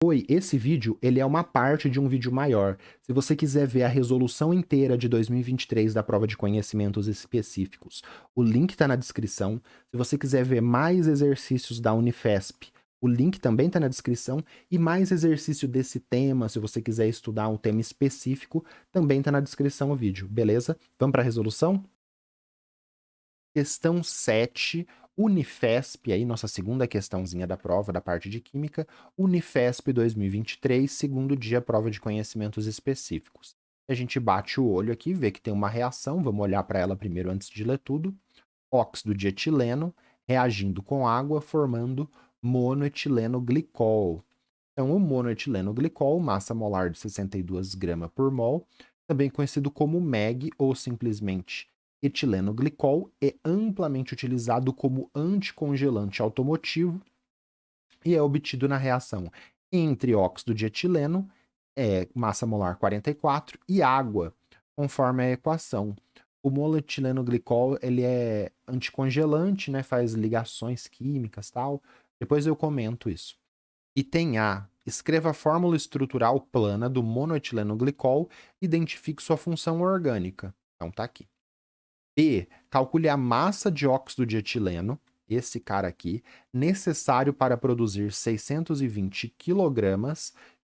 Oi, esse vídeo ele é uma parte de um vídeo maior. Se você quiser ver a resolução inteira de 2023 da prova de conhecimentos específicos, o link está na descrição. Se você quiser ver mais exercícios da Unifesp, o link também está na descrição. E mais exercício desse tema, se você quiser estudar um tema específico, também está na descrição o vídeo, beleza? Vamos para a resolução? Questão 7, Unifesp, aí nossa segunda questãozinha da prova, da parte de Química, Unifesp 2023, segundo dia, prova de conhecimentos específicos. A gente bate o olho aqui, vê que tem uma reação, vamos olhar para ela primeiro antes de ler tudo. Óxido de etileno reagindo com água, formando monoetileno glicol. Então, o monoetileno glicol, massa molar de 62 gramas por mol, também conhecido como MEG ou simplesmente etileno glicol, é amplamente utilizado como anticongelante automotivo e é obtido na reação entre óxido de etileno, massa molar 44, e água, conforme a equação. O monoetileno glicol ele é anticongelante, né, faz ligações químicas e tal. Depois eu comento isso. Item A. Escreva a fórmula estrutural plana do monoetileno glicol e identifique sua função orgânica. Então tá aqui. B. Calcule a massa de óxido de etileno, esse cara aqui, necessário para produzir 620 kg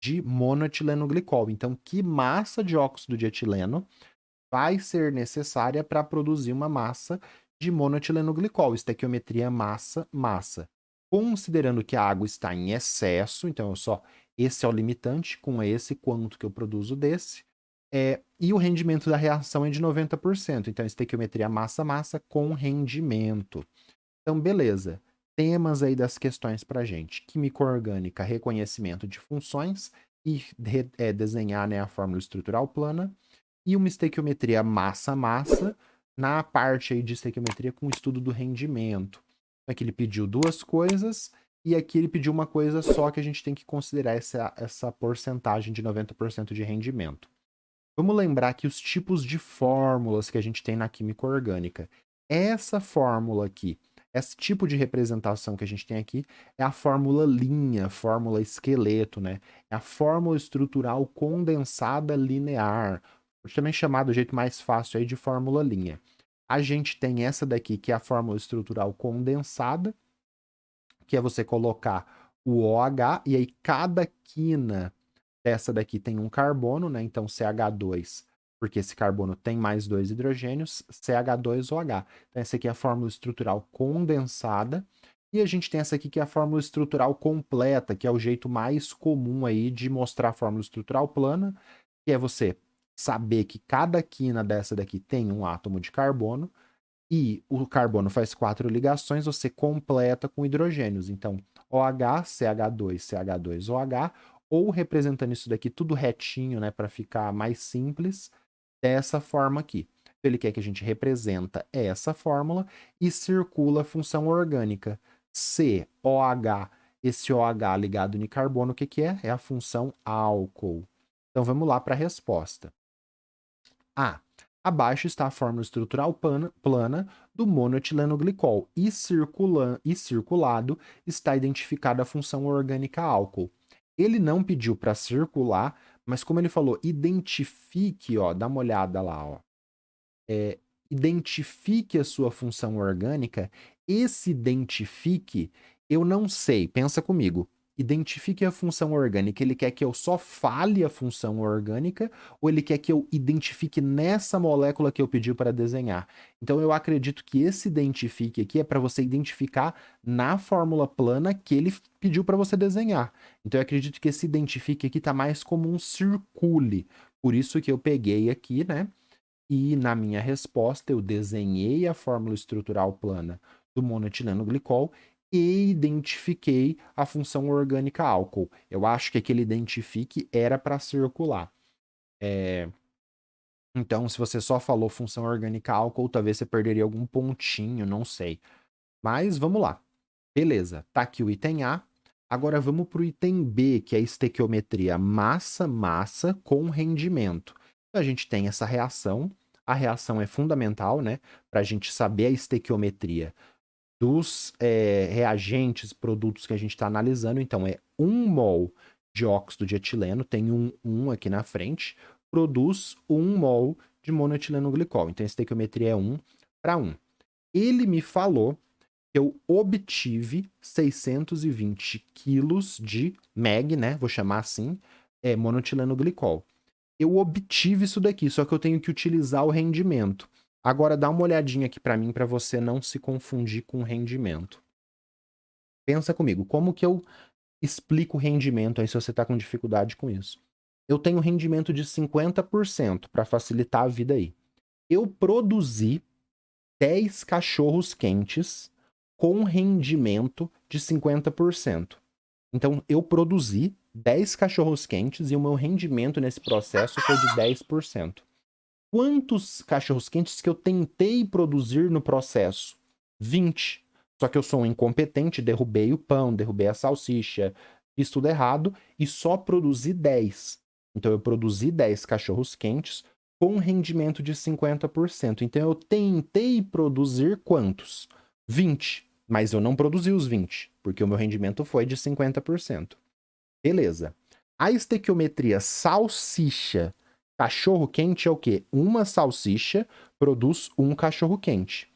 de monoetileno glicol. Então, que massa de óxido de etileno vai ser necessária para produzir uma massa de monoetileno glicol? Estequiometria massa. Considerando que a água está em excesso, então esse é o limitante, com esse quanto que eu produzo desse, e o rendimento da reação é de 90%, então estequiometria massa com rendimento. Então, beleza. Temas aí das questões para gente. Química orgânica, reconhecimento de funções e desenhar, né, a fórmula estrutural plana. E uma estequiometria massa na parte aí de estequiometria com o estudo do rendimento. Aqui ele pediu duas coisas e aqui ele pediu uma coisa só, que a gente tem que considerar essa porcentagem de 90% de rendimento. Vamos lembrar que os tipos de fórmulas que a gente tem na química orgânica. Essa fórmula aqui, esse tipo de representação que a gente tem aqui é a fórmula linha, fórmula esqueleto, né? É a fórmula estrutural condensada linear, também chamado do jeito mais fácil aí de fórmula linha. A gente tem essa daqui, que é a fórmula estrutural condensada, que é você colocar o OH, e aí cada quina dessa daqui tem um carbono, né? Então CH2, porque esse carbono tem mais dois hidrogênios, CH2OH. Então essa aqui é a fórmula estrutural condensada. E a gente tem essa aqui que é a fórmula estrutural completa, que é o jeito mais comum aí de mostrar a fórmula estrutural plana, que é você saber que cada quina dessa daqui tem um átomo de carbono, e o carbono faz 4 ligações, você completa com hidrogênios. Então, OH, CH2, CH2OH, ou representando isso daqui tudo retinho, né, para ficar mais simples, dessa forma aqui. Ele quer que a gente representa essa fórmula e circula a função orgânica. COH, esse OH ligado em carbono, o que que é? É a função álcool. Então, vamos lá para a resposta. A. Abaixo está a fórmula estrutural plana do monoetileno glicol e circulado está identificada a função orgânica álcool. Ele não pediu para circular, mas como ele falou, identifique, ó, dá uma olhada lá, ó. Identifique a sua função orgânica. Esse identifique, eu não sei, pensa comigo. Identifique a função orgânica. Ele quer que eu só fale a função orgânica ou ele quer que eu identifique nessa molécula que eu pedi para desenhar? Então eu acredito que esse identifique aqui é para você identificar na fórmula plana que ele pediu para você desenhar. Então eu acredito que esse identifique aqui está mais como um circule. Por isso que eu peguei aqui, né? E na minha resposta eu desenhei a fórmula estrutural plana do monoetileno glicol e identifiquei a função orgânica álcool. Eu acho que aquele identifique era para circular. Então, se você só falou função orgânica álcool, talvez você perderia algum pontinho, não sei. Mas vamos lá. Beleza, tá aqui o item A. Agora vamos para o item B, que é a estequiometria massa com rendimento. Então, a gente tem essa reação. A reação é fundamental, né, para a gente saber a estequiometria dos reagentes, produtos que a gente está analisando. Então, é 1 mol de óxido de etileno, tem um aqui na frente, produz 1 mol de monoetileno glicol. Então, a estequiometria é 1 para 1. Ele me falou que eu obtive 620 quilos de MEG, né? Vou chamar assim, monoetileno glicol. Eu obtive isso daqui, só que eu tenho que utilizar o rendimento. Agora, dá uma olhadinha aqui para mim, para você não se confundir com o rendimento. Pensa comigo, como que eu explico o rendimento aí se você está com dificuldade com isso? Eu tenho rendimento de 50% para facilitar a vida aí. Eu produzi 10 cachorros quentes com rendimento de 50%. Então, eu produzi 10 cachorros quentes e o meu rendimento nesse processo foi de 10%. Quantos cachorros quentes que eu tentei produzir no processo? 20. Só que eu sou um incompetente, derrubei o pão, derrubei a salsicha, fiz tudo errado e só produzi 10. Então eu produzi 10 cachorros quentes com um rendimento de 50%. Então eu tentei produzir quantos? 20. Mas eu não produzi os 20, porque o meu rendimento foi de 50%. Beleza. A estequiometria salsicha cachorro quente é o quê? Uma salsicha produz um cachorro quente.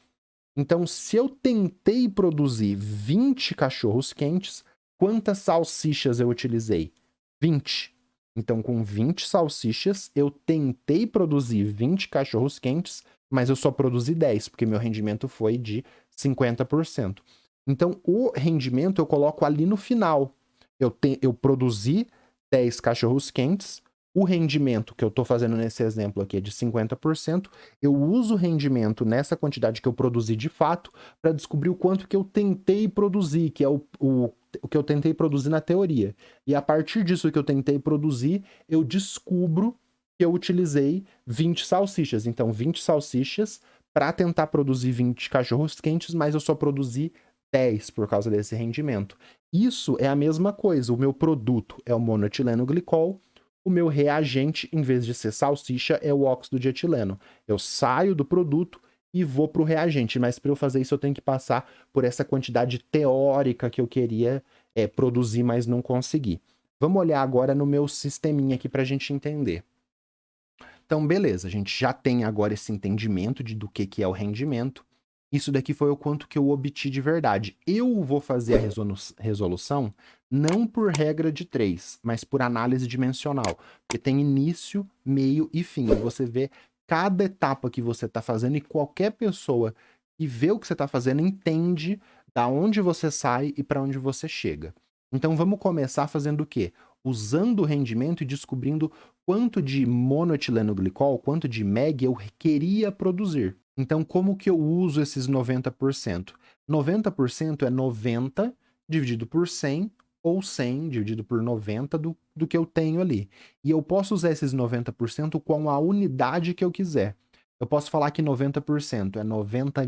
Então, se eu tentei produzir 20 cachorros quentes, quantas salsichas eu utilizei? 20. Então, com 20 salsichas, eu tentei produzir 20 cachorros quentes, mas eu só produzi 10, porque meu rendimento foi de 50%. Então, o rendimento eu coloco ali no final. Eu produzi 10 cachorros quentes, o rendimento que eu estou fazendo nesse exemplo aqui é de 50%. Eu uso o rendimento nessa quantidade que eu produzi de fato para descobrir o quanto que eu tentei produzir, que é o que eu tentei produzir na teoria. E a partir disso que eu tentei produzir, eu descubro que eu utilizei 20 salsichas. Então, 20 salsichas para tentar produzir 20 cachorros quentes, mas eu só produzi 10 por causa desse rendimento. Isso é a mesma coisa. O meu produto é o monoetileno glicol. O meu reagente, em vez de ser salsicha, é o óxido de etileno. Eu saio do produto e vou para o reagente, mas para eu fazer isso eu tenho que passar por essa quantidade teórica que eu queria produzir, mas não consegui. Vamos olhar agora no meu sisteminha aqui para a gente entender. Então, beleza, a gente já tem agora esse entendimento do que é o rendimento. Isso daqui foi o quanto que eu obti de verdade. Eu vou fazer a resolução não por regra de 3, mas por análise dimensional. Porque tem início, meio e fim. E você vê cada etapa que você está fazendo e qualquer pessoa que vê o que você está fazendo entende da onde você sai e para onde você chega. Então vamos começar fazendo o quê? Usando o rendimento e descobrindo quanto de monoetileno glicol, quanto de MEG eu queria produzir. Então, como que eu uso esses 90%? 90% é 90 dividido por 100, ou 100 dividido por 90 do que eu tenho ali. E eu posso usar esses 90% com a unidade que eu quiser. Eu posso falar que 90% é 90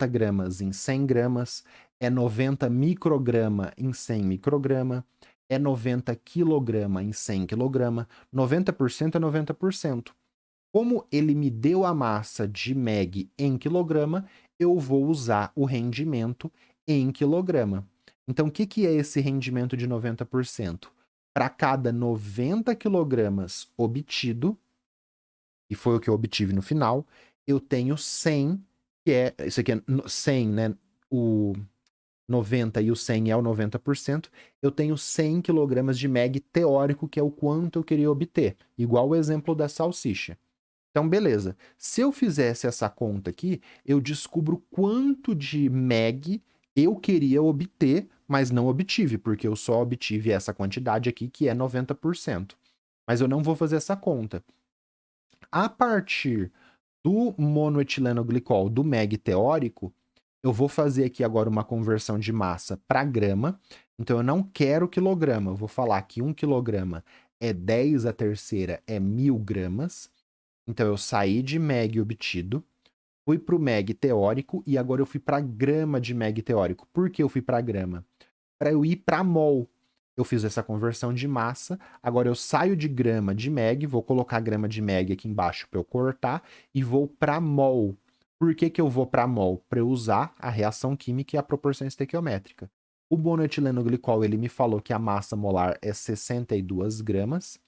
gramas em 100 gramas, é 90 micrograma em 100 micrograma, é 90 quilograma em 100 quilograma, 90% é 90%. Como ele me deu a massa de MEG em quilograma, eu vou usar o rendimento em quilograma. Então, o que é esse rendimento de 90%? Para cada 90 quilogramas obtido, e foi o que eu obtive no final, eu tenho 100, que é, isso aqui é 100, né? O 90 e o 100 é o 90%, eu tenho 100 kg de MEG teórico, que é o quanto eu queria obter, igual o exemplo da salsicha. Então, beleza. Se eu fizesse essa conta aqui, eu descubro quanto de MEG eu queria obter, mas não obtive, porque eu só obtive essa quantidade aqui, que é 90%. Mas eu não vou fazer essa conta. A partir do monoetileno glicol, do MEG teórico, eu vou fazer aqui agora uma conversão de massa para grama. Então, eu não quero quilograma. Eu vou falar que 1 quilograma é 10 a terceira, é 1000 gramas. Então, eu saí de MEG obtido, fui para o MEG teórico e agora eu fui para grama de MEG teórico. Por que eu fui para grama? Para eu ir para mol. Eu fiz essa conversão de massa, agora eu saio de grama de MEG, vou colocar grama de MEG aqui embaixo para eu cortar e vou para mol. Por que eu vou para mol? Para eu usar a reação química e a proporção estequiométrica. O monoetileno glicol, ele me falou que a massa molar é 62 gramas.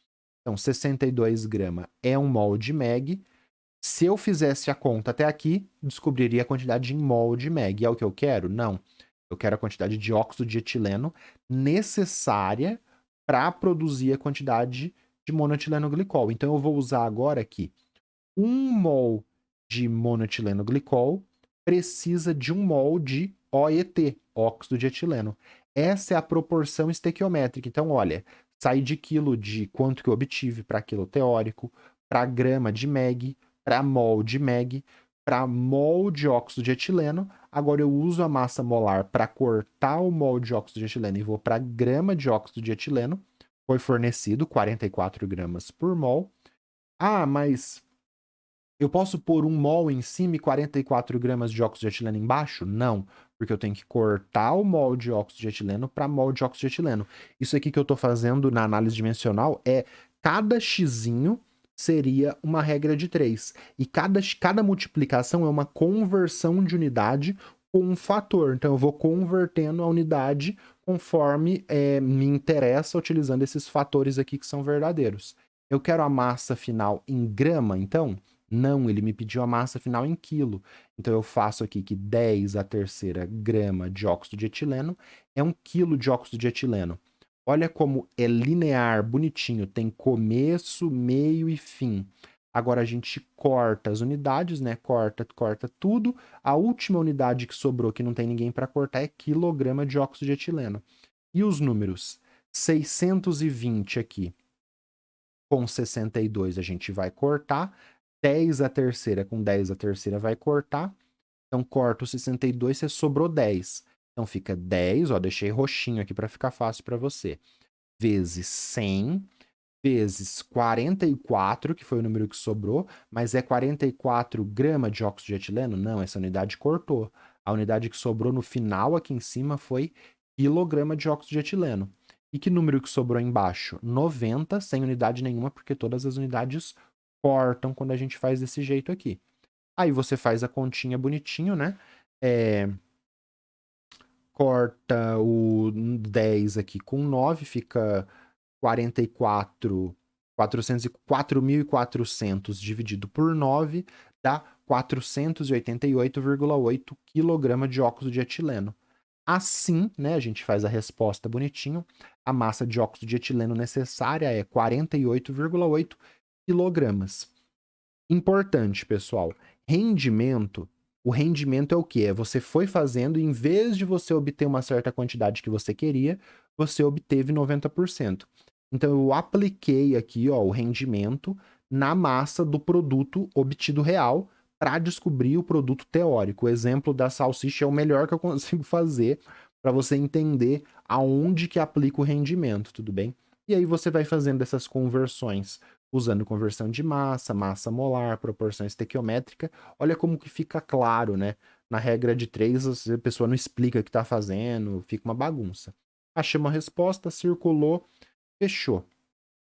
Então, 62 gramas é 1 mol de MEG. Se eu fizesse a conta até aqui, descobriria a quantidade em mol de MEG. É o que eu quero? Não. Eu quero a quantidade de óxido de etileno necessária para produzir a quantidade de monoetileno glicol. Então, eu vou usar agora aqui 1 mol de monoetileno glicol precisa de 1 mol de OET, óxido de etileno. Essa é a proporção estequiométrica. Então, olha, sai de quilo de quanto que eu obtive para quilo teórico, para grama de MEG, para mol de MEG, para mol de óxido de etileno. Agora eu uso a massa molar para cortar o mol de óxido de etileno e vou para grama de óxido de etileno. Foi fornecido 44 gramas por mol. Ah, mas eu posso pôr 1 mol em cima e 44 gramas de óxido de etileno embaixo? Não, porque eu tenho que cortar o mol de óxido de etileno para mol de óxido de etileno. Isso aqui que eu estou fazendo na análise dimensional é cada xzinho seria uma regra de 3. E cada multiplicação é uma conversão de unidade com um fator. Então eu vou convertendo a unidade conforme me interessa, utilizando esses fatores aqui que são verdadeiros. Eu quero a massa final em grama, então? Não, ele me pediu a massa final em quilo. Então eu faço aqui que 10 a terceira grama de óxido de etileno é 1 quilo de óxido de etileno. Olha como é linear, bonitinho, tem começo, meio e fim. Agora a gente corta as unidades, né? Corta tudo. A última unidade que sobrou, que não tem ninguém para cortar, é quilograma de óxido de etileno. E os números? 620 aqui com 62 a gente vai cortar. 10 a terceira com 10 a terceira vai cortar. Então, corta o 62, você sobrou 10. Então, fica 10, ó, deixei roxinho aqui para ficar fácil para você. Vezes 100, vezes 44, que foi o número que sobrou, mas é 44 gramas de óxido de etileno? Não, essa unidade cortou. A unidade que sobrou no final aqui em cima foi quilograma de óxido de etileno. E que número que sobrou embaixo? 90, sem unidade nenhuma, porque todas as unidades cortam quando a gente faz desse jeito aqui. Aí você faz a continha bonitinho, né? Corta o 10 aqui com 9, fica 44, 4.400 dividido por 9 dá 488,8 kg de óxido de etileno. Assim, né, a gente faz a resposta bonitinho, a massa de óxido de etileno necessária é 48,8 kg. Importante, pessoal, rendimento. O rendimento é o quê? Você foi fazendo e em vez de você obter uma certa quantidade que você queria, você obteve 90%. Então, eu apliquei aqui, ó, o rendimento na massa do produto obtido real para descobrir o produto teórico. O exemplo da salsicha é o melhor que eu consigo fazer para você entender aonde que aplica o rendimento, tudo bem? E aí você vai fazendo essas conversões usando conversão de massa, massa molar, proporção estequiométrica. Olha como que fica claro, né? Na regra de 3, a pessoa não explica o que está fazendo, fica uma bagunça. Achei uma resposta, circulou, fechou.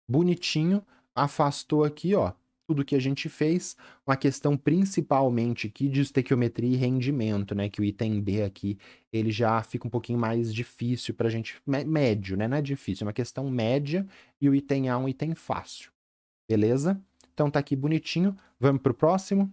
Bonitinho, afastou aqui, ó, tudo que a gente fez. Uma questão principalmente aqui de estequiometria e rendimento, né? Que o item B aqui, ele já fica um pouquinho mais difícil para a gente, médio, né? Não é difícil, é uma questão média e o item A é um item fácil. Beleza? Então tá aqui bonitinho. Vamos pro próximo?